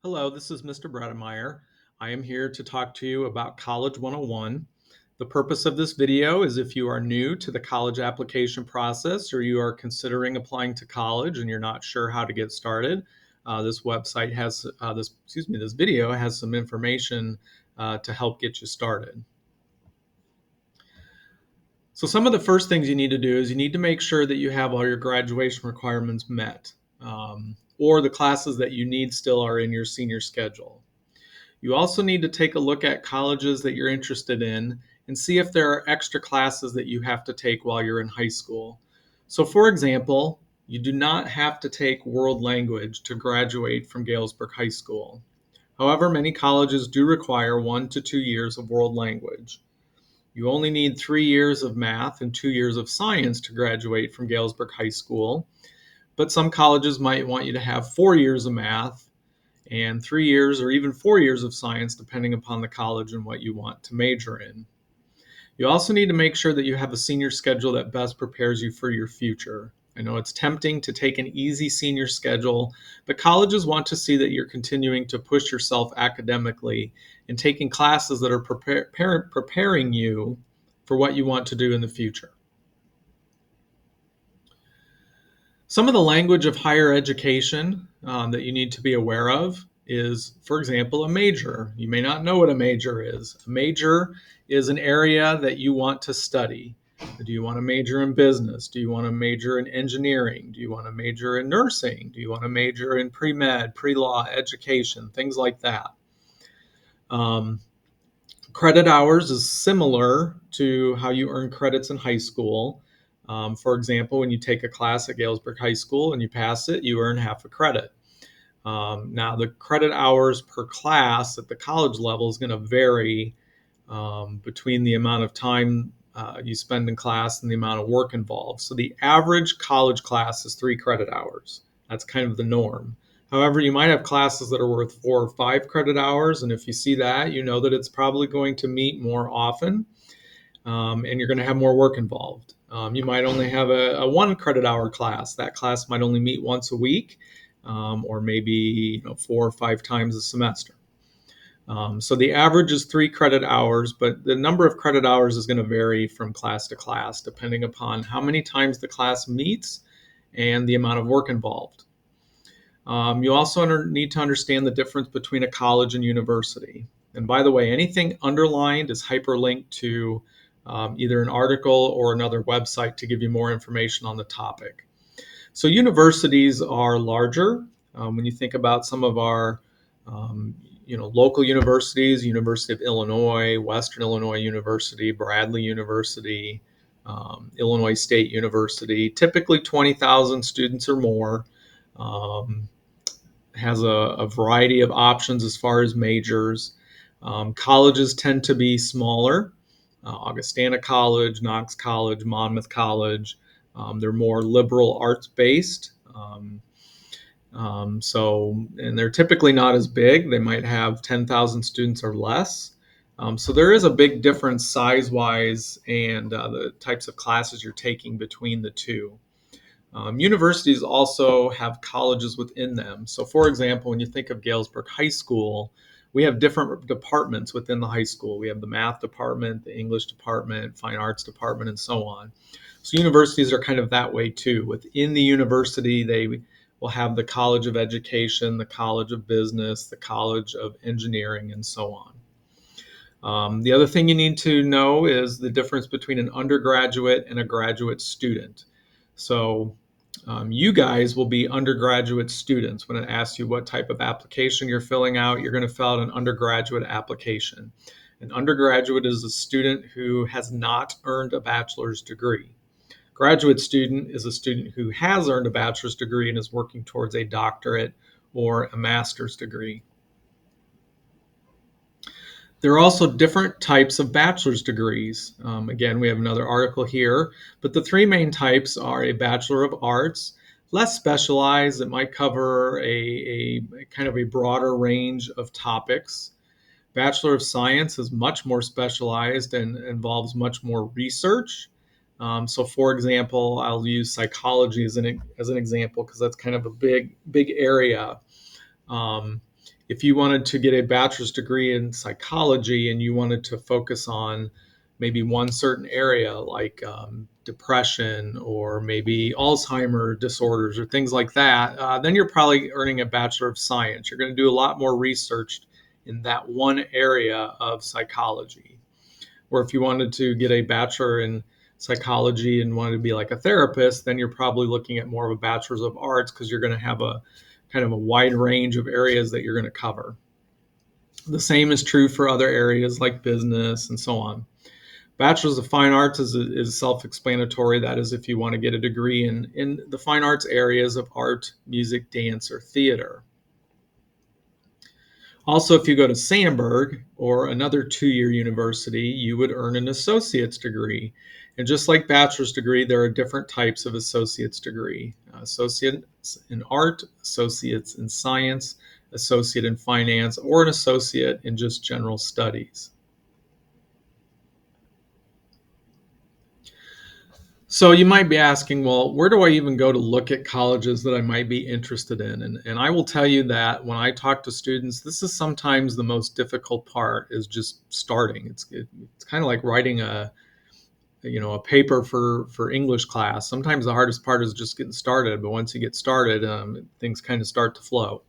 Hello, this is Mr. Bredemeyer. I am here to talk to you about College 101. The purpose of this video is if you are new to the college application process or you are considering applying to college and you're not sure how to get started, this website has this video has some information to help get you started. So some of the first things you need to do is you need to make sure that you have all your graduation requirements met, or the classes that you need still are in your senior schedule. You also need to take a look at colleges that you're interested in and see if there are extra classes that you have to take while you're in high school. So, for example, you do not have to take world language to graduate from Galesburg High School. However, many colleges do require 1 to 2 years of world language. You only need 3 years of math and 2 years of science to graduate from Galesburg High School, but some colleges might want you to have 4 years of math and 3 years or even 4 years of science, depending upon the college and what you want to major in. You also need to make sure that you have a senior schedule that best prepares you for your future. I know it's tempting to take an easy senior schedule, but colleges want to see that you're continuing to push yourself academically and taking classes that are preparing you for what you want to do in the future. Some of the language of higher education that you need to be aware of is, for example, a major. You may not know what a major is. A major is an area that you want to study. Do you want to major in business? Do you want to major in engineering? Do you want to major in nursing? Do you want to major in pre-med, pre-law, education, things like that? Um, Credit hours is similar to how you earn credits in high school. For example, when you take a class at Galesburg High School and you pass it, you earn half a credit. Now, the credit hours per class at the college level is going to vary between the amount of time you spend in class and the amount of work involved. So the average college class is 3 credit hours. That's kind of the norm. However, you might have classes that are worth 4 or 5 credit hours, and if you see that, you know that it's probably going to meet more often, and you're going to have more work involved. You might only have a 1 credit hour class. That class might only meet once a week, or maybe 4 or 5 times a semester. So the average is 3 credit hours, but the number of credit hours is going to vary from class to class, depending upon how many times the class meets and the amount of work involved. You also need to understand the difference between a college and university. And by the way, anything underlined is hyperlinked to either an article or another website to give you more information on the topic. So universities are larger. When you think about some of our local universities, University of Illinois, Western Illinois University, Bradley University, Illinois State University, typically 20,000 students or more. Has a variety of options as far as majors. Colleges tend to be smaller. Augustana College, Knox College, Monmouth College. They're more liberal arts based. And they're typically not as big. They might have 10,000 students or less. So there is a big difference size-wise and the types of classes you're taking between the two. Universities also have colleges within them. So, for example, when you think of Galesburg High School, we have different departments within the high school. We have the math department, the English department, fine arts department, and so on. So universities are kind of that way too. Within the university, they will have the College of Education, the College of Business, the College of Engineering, and so on. The other thing you need to know is the difference between an undergraduate and a graduate student. So you guys will be undergraduate students. When it asks you what type of application you're filling out, you're going to fill out an undergraduate application. An undergraduate is a student who has not earned a bachelor's degree. Graduate student is a student who has earned a bachelor's degree and is working towards a doctorate or a master's degree. There are also different types of bachelor's degrees. Again, we have another article here, but the three main types are a Bachelor of Arts, less specialized. It might cover a kind of a broader range of topics. Bachelor of Science is much more specialized and involves much more research. So, for example, I'll use psychology as an example because that's kind of a big area. If you wanted to get a bachelor's degree in psychology and you wanted to focus on maybe one certain area like depression or maybe Alzheimer disorders or things like that, then you're probably earning a Bachelor of Science. You're going to do a lot more research in that one area of psychology. Or if you wanted to get a bachelor in psychology and wanted to be like a therapist, then you're probably looking at more of a bachelor's of arts because you're going to have a kind of a wide range of areas that you're going to cover. The same is true for other areas like business and so on. Bachelor's of Fine Arts is self-explanatory. That is if you want to get a degree in the fine arts areas of art, music, dance, or theater. Also, if you go to Sandberg or another 2-year university, you would earn an associate's degree. And just like bachelor's degree, there are different types of associate's degree. Associates in art, associates in science, associate in finance, or an associate in just general studies. So you might be asking, well, where do I even go to look at colleges that I might be interested in? And I will tell you that when I talk to students, this is sometimes the most difficult part is just starting. It's kind of like writing a paper for English class. Sometimes the hardest part is just getting started, but once you get started, things kind of start to flow.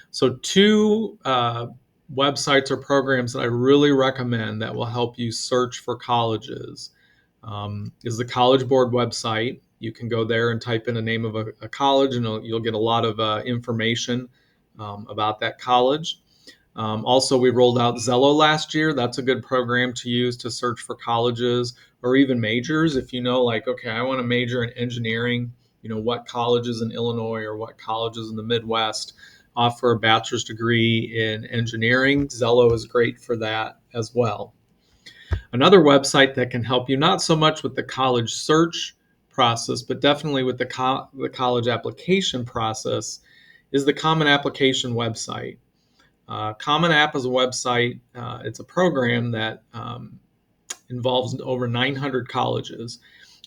So two websites or programs that I really recommend that will help you search for colleges is the College Board website. You can go there and type in the name of a college, and you'll get a lot of information about that college. Also, we rolled out Zello last year. That's a good program to use to search for colleges or even majors. If you know, like, okay, I want to major in engineering, what colleges in Illinois or what colleges in the Midwest offer a bachelor's degree in engineering. Zello is great for that as well. Another website that can help you, not so much with the college search process, but definitely with the college application process, is the Common Application website. Common App is a website. It's a program that involves over 900 colleges.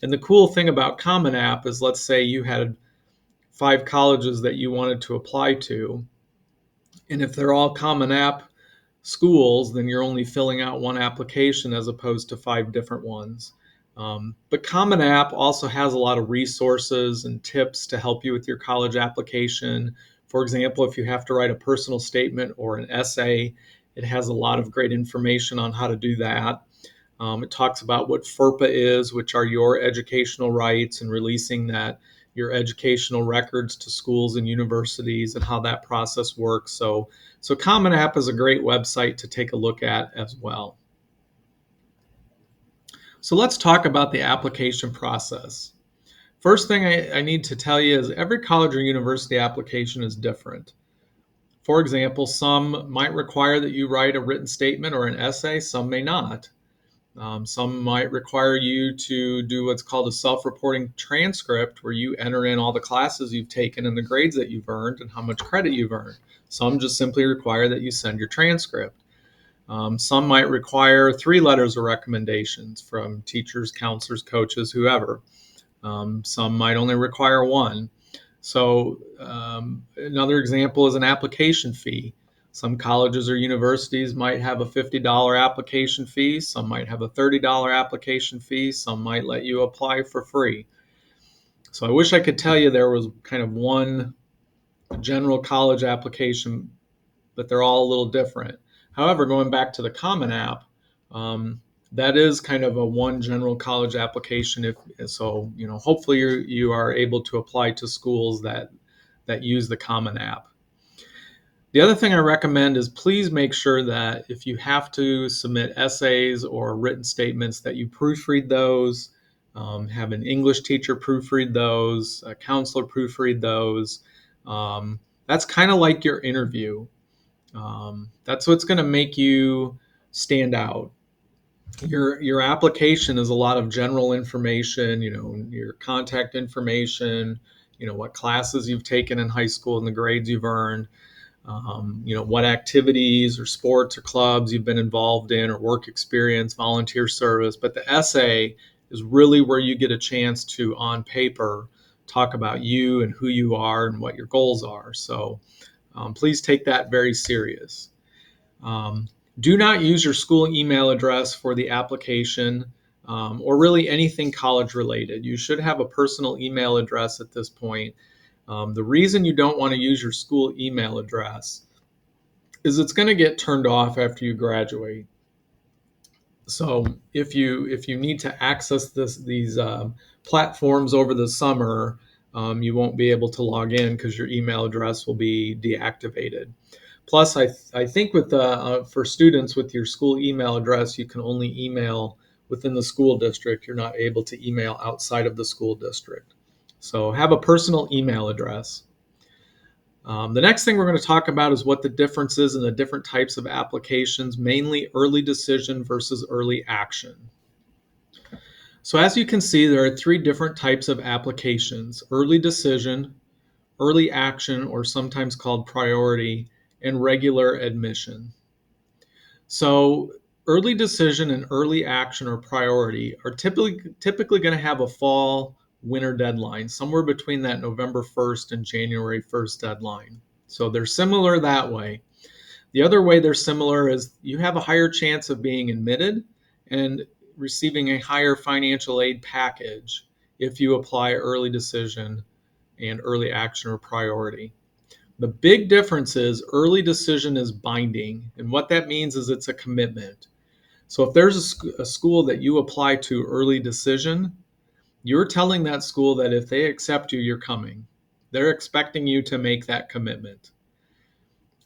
And the cool thing about Common App is, let's say you had 5 colleges that you wanted to apply to. And if they're all Common App schools, then you're only filling out one application as opposed to 5 different ones. But Common App also has a lot of resources and tips to help you with your college application. For example, if you have to write a personal statement or an essay, it has a lot of great information on how to do that. It talks about what FERPA is, which are your educational rights, and releasing your educational records to schools and universities and how that process works. So Common App is a great website to take a look at as well. So let's talk about the application process. First thing I need to tell you is every college or university application is different. For example, some might require that you write a written statement or an essay, some may not. Some might require you to do what's called a self-reporting transcript, where you enter in all the classes you've taken and the grades that you've earned and how much credit you've earned. Some just simply require that you send your transcript. Some might require 3 letters of recommendations from teachers, counselors, coaches, whoever. Some might only require 1. So another example is an application fee. Some colleges or universities might have a $50 application fee. Some might have a $30 application fee. Some might let you apply for free. So I wish I could tell you there was kind of one general college application, but they're all a little different. However, going back to the Common App, that is kind of a one general college application. Hopefully you are able to apply to schools that use the Common App. The other thing I recommend is please make sure that if you have to submit essays or written statements, that you proofread those, have an English teacher proofread those, a counselor proofread those. That's kind of like your interview. That's what's going to make you stand out. Your application is a lot of general information, your contact information, what classes you've taken in high school and the grades you've earned, what activities or sports or clubs you've been involved in, or work experience, volunteer service. But the essay is really where you get a chance to, on paper, talk about you and who you are and what your goals are. So Please take that very serious. Um, do not use your school email address for the application or really anything college related. You should have a personal email address at this point. The reason you don't want to use your school email address is it's going to get turned off after you graduate. So if you need to access these platforms over the summer, you won't be able to log in because your email address will be deactivated. Plus, I think with for students with your school email address, you can only email within the school district. You're not able to email outside of the school district. So have a personal email address. The next thing we're going to talk about is what the difference is in the different types of applications, mainly early decision versus early action. So as you can see, there are three different types of applications: early decision, early action, or sometimes called priority, and regular admission. So early decision and early action or priority are typically going to have a fall winter deadline, somewhere between that November 1st and January 1st deadline. So they're similar that way. The other way they're similar is you have a higher chance of being admitted and receiving a higher financial aid package if you apply early decision and early action or priority. The big difference is early decision is binding, and what that means is it's a commitment. So if there's a school that you apply to early decision, you're telling that school that if they accept you, you're coming. They're expecting you to make that commitment.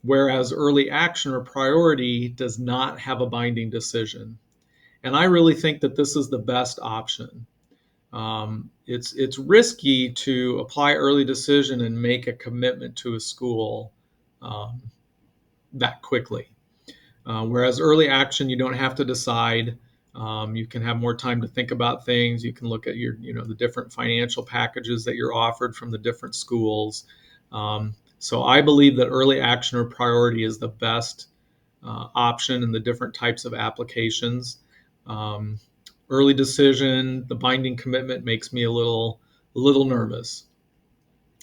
Whereas early action or priority does not have a binding decision. And I really think that this is the best option. It's risky to apply early decision and make a commitment to a school um, that quickly. Whereas early action, you don't have to decide. You can have more time to think about things. You can look at the different financial packages that you're offered from the different schools. So I believe that early action or priority is the best option in the different types of applications. Um, Early decision, the binding commitment makes me a little nervous.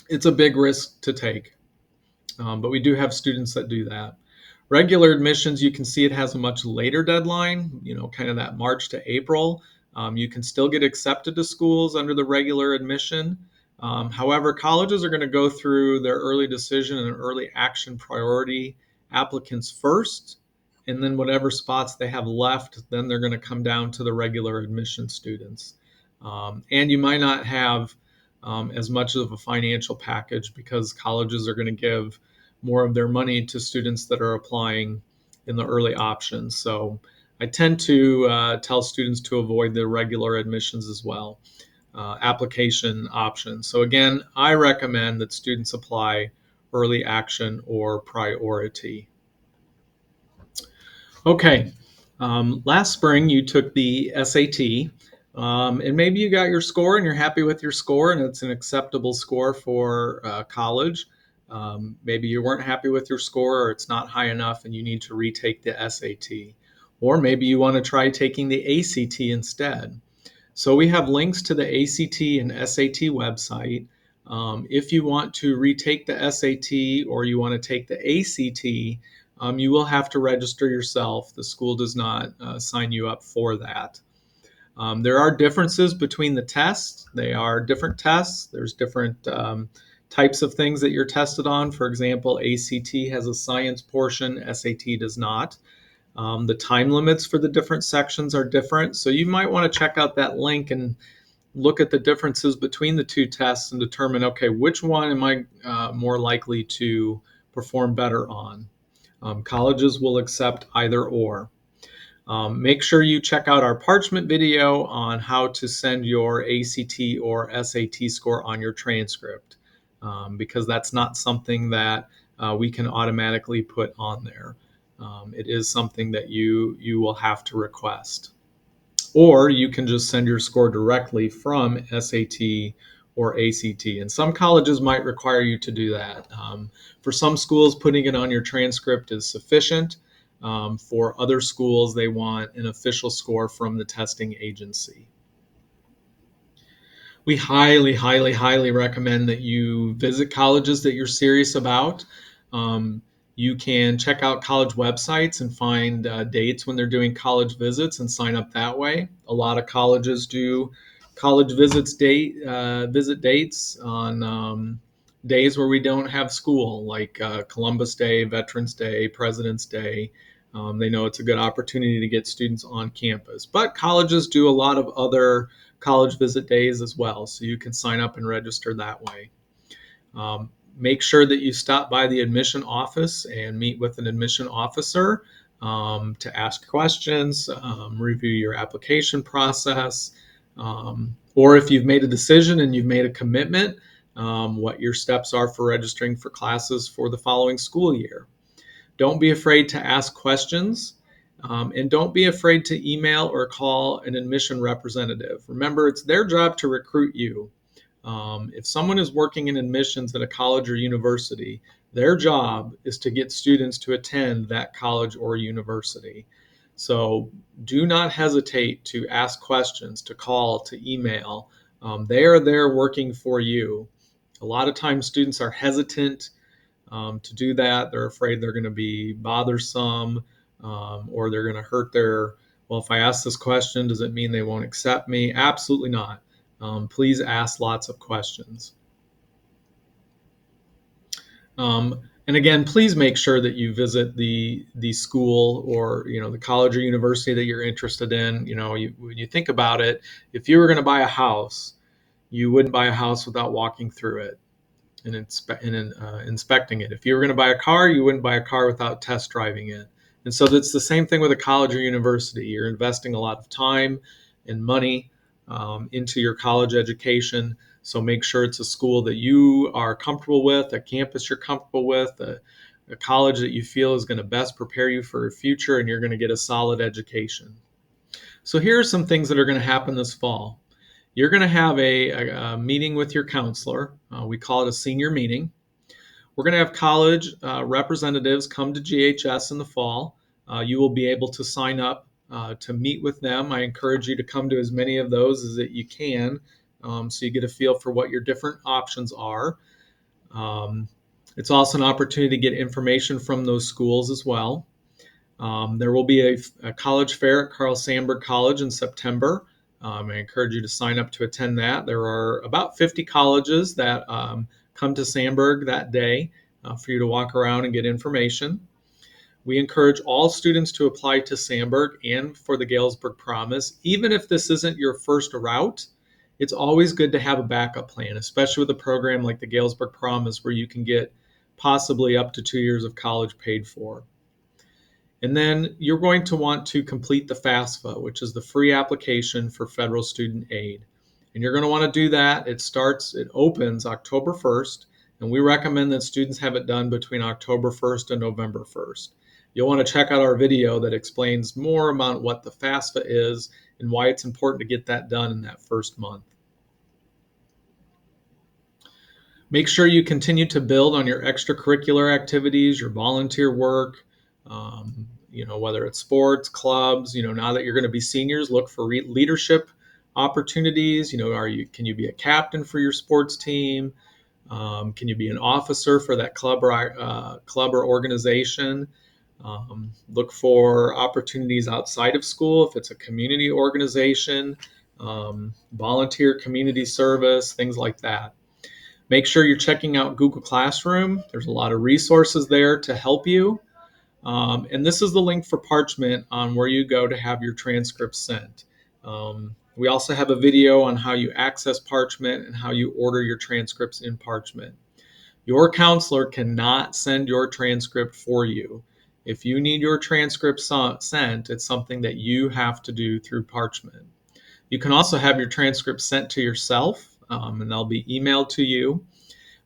It's a big risk to take, but we do have students that do that. Regular admissions, you can see it has a much later deadline, kind of that March to April. You can still get accepted to schools under the regular admission. However, colleges are going to go through their early decision and early action priority applicants first, and then whatever spots they have left, then they're going to come down to the regular admission students. And you might not have as much of a financial package because colleges are going to give more of their money to students that are applying in the early options. So I tend to tell students to avoid the regular admissions as well, application options. So again, I recommend that students apply early action or priority. Okay, last spring you took the SAT, and maybe you got your score and you're happy with your score and it's an acceptable score for college. Maybe you weren't happy with your score or it's not high enough and you need to retake the SAT. Or maybe you want to try taking the ACT instead. So we have links to the ACT and SAT website. If you want to retake the SAT or you want to take the ACT, you will have to register yourself. The school does not sign you up for that. There are differences between the tests. They are different tests. There's different types of things that you're tested on. For example, ACT has a science portion, SAT does not. The time limits for the different sections are different. So you might want to check out that link and look at the differences between the two tests and determine, okay, which one am I more likely to perform better on? Colleges will accept either or. Make sure you check out our Parchment video on how to send your ACT or SAT score on your transcript, because that's not something that we can automatically put on there. It is something that you will have to request. Or you can just send your score directly from SAT or ACT. And some colleges might require you to do that. For some schools, putting it on your transcript is sufficient. For other schools, they want an official score from the testing agency. We highly, highly, highly recommend that you visit colleges that you're serious about. You can check out college websites and find dates when they're doing college visits and sign up that way. A lot of colleges do college visit dates on days where we don't have school, like Columbus Day, Veterans Day, President's Day. They know it's a good opportunity to get students on campus. But colleges do a lot of other college visit days as well, so you can sign up and register that way. Make sure that you stop by the admission office and meet with an admission officer to ask questions, review your application process, or if you've made a decision and you've made a commitment, what your steps are for registering for classes for the following school year. Don't be afraid to ask questions, and don't be afraid to email or call an admission representative. Remember, it's their job to recruit you. If someone is working in admissions at a college or university, their job is to get students to attend that college or university. So do not hesitate to ask questions, to call, to email. They are there working for you. A lot of times students are hesitant to do that. They're afraid they're going to be bothersome, or they're going to hurt well, if I ask this question, does it mean they won't accept me? Absolutely not. Please ask lots of questions. And again, please make sure that you visit the school or the college or university that you're interested in. When you think about it, if you were going to buy a house, you wouldn't buy a house without walking through it and inspecting it. If you were going to buy a car, you wouldn't buy a car without test driving it. And so that's the same thing with a college or university. You're investing a lot of time and money into your college education. So make sure it's a school that you are comfortable with, a campus you're comfortable with, a college that you feel is going to best prepare you for your future, and you're going to get a solid education. So here are some things that are going to happen this fall. You're going to have a meeting with your counselor. We call it a senior meeting. We're going to have college representatives come to GHS in the fall. You will be able to sign up to meet with them. I encourage you to come to as many of those as that you can, so you get a feel for what your different options are. It's also an opportunity to get information from those schools as well. There will be a college fair at Carl Sandburg College in September. I encourage you to sign up to attend that. There are about 50 colleges that come to Sandburg that day for you to walk around and get information. We encourage all students to apply to Sandburg and for the Galesburg Promise. Even if this isn't your first route, it's always good to have a backup plan, especially with a program like the Galesburg Promise, where you can get possibly up to 2 years of college paid for. And then you're going to want to complete the FAFSA, which is the free application for federal student aid. And you're going to want to do that. It opens October 1st, and we recommend that students have it done between October 1st and November 1st. You'll want to check out our video that explains more about what the FAFSA is and why it's important to get that done in that first month. Make sure you continue to build on your extracurricular activities, your volunteer work, whether it's sports, clubs. Now that you're going to be seniors, look for leadership opportunities. Can you be a captain for your sports team? Can you be an officer for that club or organization? Look for opportunities outside of school if it's a community organization, volunteer community service, things like that. Make sure you're checking out Google Classroom. There's a lot of resources there to help you. And this is the link for Parchment on where you go to have your transcripts sent. We also have a video on how you access Parchment and how you order your transcripts in Parchment. Your counselor cannot send your transcript for you. If you need your transcript sent, it's something that you have to do through Parchment. You can also have your transcript sent to yourself, and they'll be emailed to you.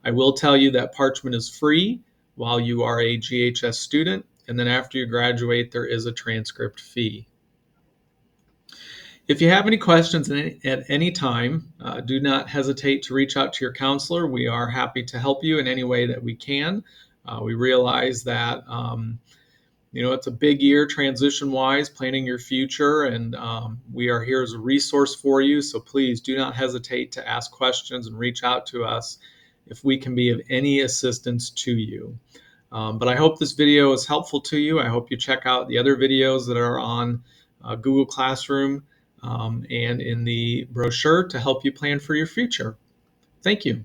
I will tell you that Parchment is free while you are a GHS student, and then after you graduate, there is a transcript fee. If you have any questions at any time, do not hesitate to reach out to your counselor. We are happy to help you in any way that we can. We realize that it's a big year transition-wise, planning your future, and we are here as a resource for you. So please do not hesitate to ask questions and reach out to us if we can be of any assistance to you. But I hope this video is helpful to you. I hope you check out the other videos that are on Google Classroom and in the brochure to help you plan for your future. Thank you.